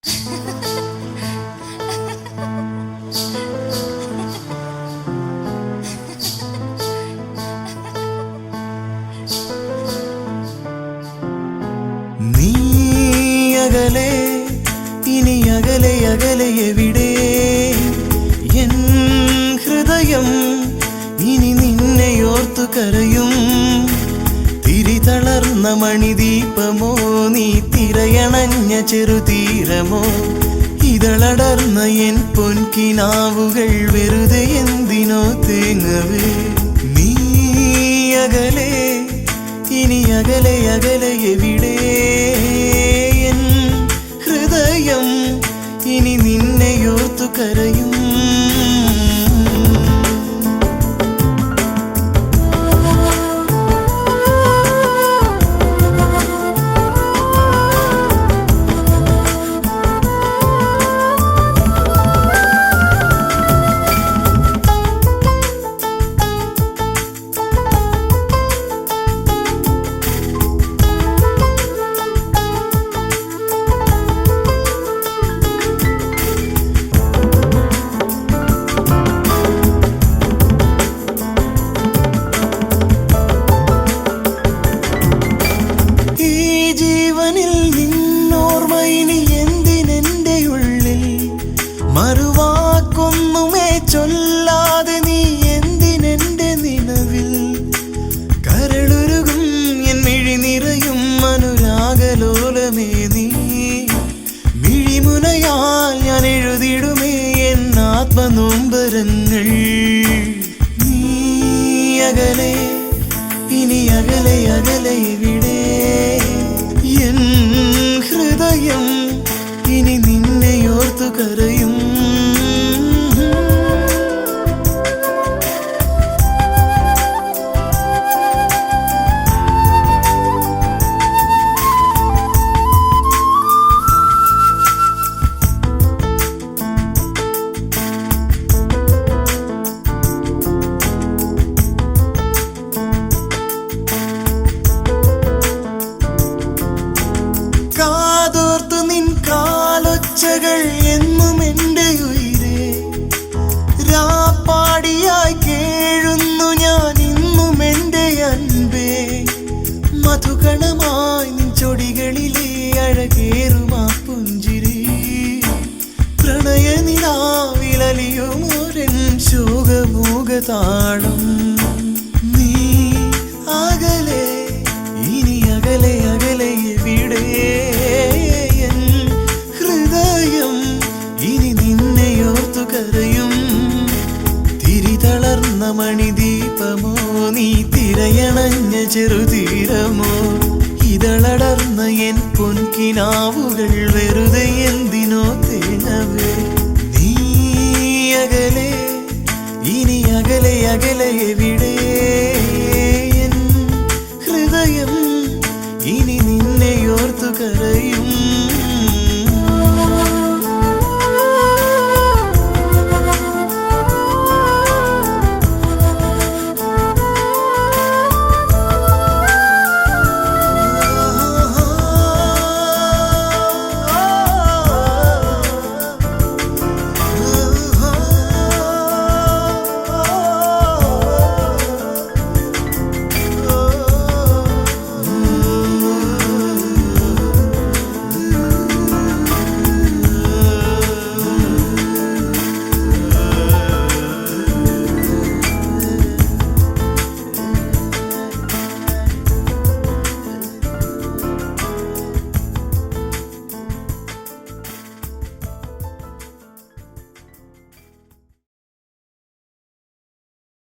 നീ അകലെ, ഇനി അകലെ അകലെ എവിടെ എൻ ഹൃദയം ഇനി നിന്നെയോർത്തു കരയും. തിരിതളർന്ന മണിദീപമോ നീ തിരയണഞ്ഞ ചെറുതീരമോ, ഇതളടർന്ന എൻ പൊൻകിനാവുകൾ വെറുതെ എന്തിനോ തേങ്ങവേ. നീ അകലെ, ഇനി അകലെ അകലെ എവിടെ എൻ ഹൃദയം ഇനി നിന്നെയോർത്തു കരയും. മറുവാക്കൊന്നുമേ ചൊല്ലാതെ നീ എന്തിനെന്റെ നിലവിൽ കരളുരുകും എൻ മിഴി നിറയും അനുരാഗലോലമേ. നീ മിഴിമുനയാൽ ഞാൻ എഴുതിടുമേ എൻ ആത്മനൊമ്പരങ്ങൾ. നീ അകലെ, ഇനി അകലെ അകലെ എവിടെ എൻ ഹൃദയം ഇനി നിന്നെയോർത്തു കരയും. കാതോർത്തു നിൻ കാലൊച്ചകൾ എന്നും എൻ്റെ ഉയിരേ, രാപ്പാടിയായി കേഴുന്നു ഞാൻ ഇന്നും എൻ്റെ അൻപേ. മധുകണമായി നിൻ ചൊടികളിലെ അഴകേറുമാ പുഞ്ചിരി, പ്രണയനിലാവിലലിയുമോരൻ ശോകമൂകതാളം. നീ അകലെ, ഇനി അകലെ അകലെ എവിടെ എൻ ഹൃദയം ഇനി നിന്നെയോർത്തു കരയും. തിരിതളർന്ന മണിദീപമോ നീ തിരയണഞ്ഞ ചെറുതീരമോ, ഇതളടർന്ന എൻ പൊൻകിനാവുകൾ